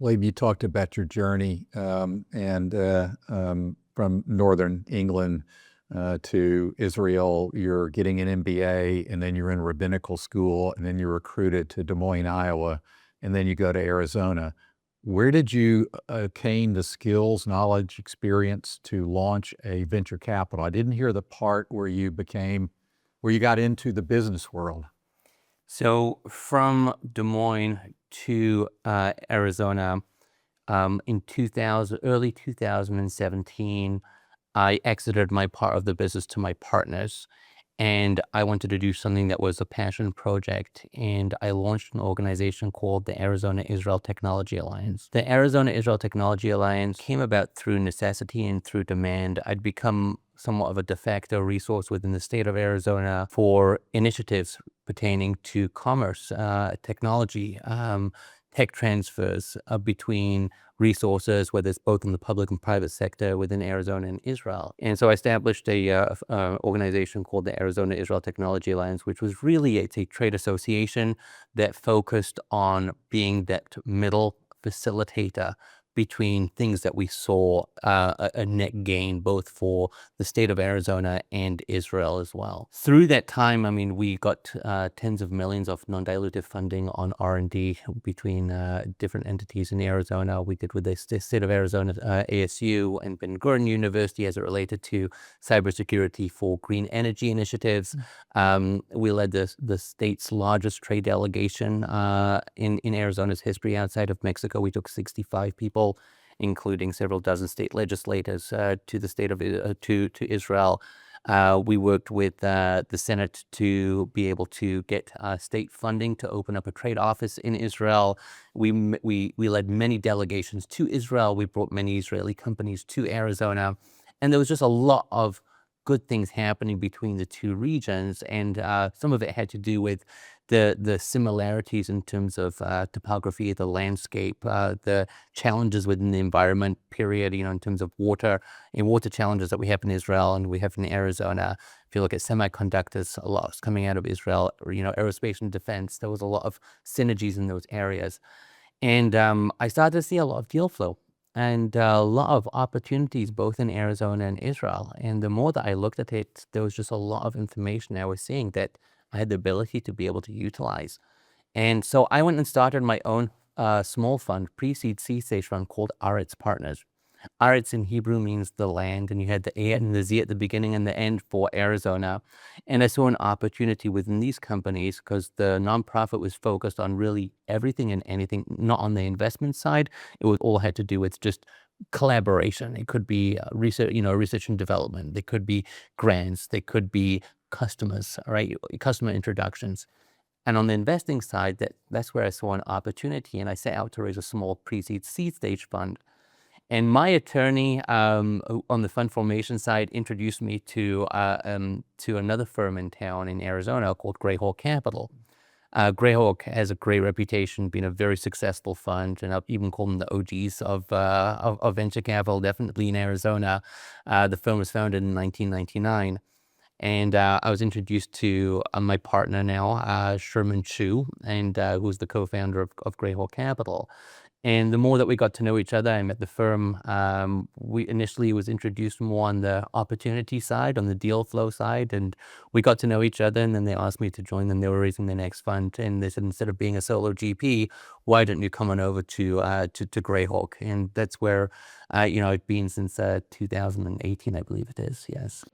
Leib, you talked about your journey from Northern England to Israel. You're getting an MBA, and then you're in rabbinical school, and then you're recruited to Des Moines, Iowa, and then you go to Arizona. Where did you gain the skills, knowledge, experience to launch a venture capital? I didn't hear the part where you got into the business world. So from Des Moines to Arizona in early 2017, I exited my part of the business to my partners, and I wanted to do something that was a passion project, and I launched an organization called the Arizona Israel Technology Alliance. The Arizona Israel Technology Alliance came about through necessity and through demand. I'd become somewhat of a de facto resource within the state of Arizona for initiatives pertaining to commerce, technology, tech transfers between resources, whether it's both in the public and private sector within Arizona and Israel. And so I established a organization called the Arizona Israel Technology Alliance, which was really a trade association that focused on being that middle facilitator between things that we saw a net gain both for the state of Arizona and Israel as well. Through that time, I mean, we got tens of millions of non-dilutive funding on R&D between different entities in Arizona. We did with the state of Arizona, ASU, and Ben Gurion University as it related to cybersecurity for green energy initiatives. We led the state's largest trade delegation in Arizona's history outside of Mexico. We took 65 people, including several dozen state legislators, to the state of to Israel. We worked with the Senate to be able to get state funding to open up a trade office in Israel. We led many delegations to Israel. We brought many Israeli companies to Arizona, and there was just a lot of good things happening between the two regions, and some of it had to do with the similarities in terms of topography, the landscape, the challenges within the environment, period, in terms of water challenges that we have in Israel and we have in Arizona. If you look at semiconductors, a lot is coming out of Israel, or, aerospace and defense. There was a lot of synergies in those areas. And I started to see a lot of deal flow and a lot of opportunities both in Arizona and Israel. And the more that I looked at it, there was just a lot of information I was seeing that I had the ability to be able to utilize. And so I went and started my own small fund, pre-seed seed stage fund called Aretz Partners. Aretz in Hebrew means the land, and you had the A and the Z at the beginning and the end for Arizona. And I saw an opportunity within these companies because the nonprofit was focused on really everything and anything, not on the investment side. It was all had to do with just collaboration. It could be research and development. They could be grants. They could be customers, right? Customer introductions. And on the investing side, that's where I saw an opportunity, and I set out to raise a small pre-seed seed stage fund. And my attorney on the fund formation side introduced me to another firm in town in Arizona called Greyhawk Capital. Greyhawk has a great reputation, being a very successful fund, and I'll even call them the OGs of venture capital, definitely in Arizona. The firm was founded in 1999. And I was introduced to my partner now, Sherman Chu, and who's the co-founder of Greyhawk Capital. And the more that we got to know each other, I met the firm. We initially was introduced more on the opportunity side, on the deal flow side, and we got to know each other. And then they asked me to join them. They were raising their next fund, and they said, instead of being a solo GP, why don't you come on over to Greyhawk? And that's where I've been since 2018, I believe it is. Yes.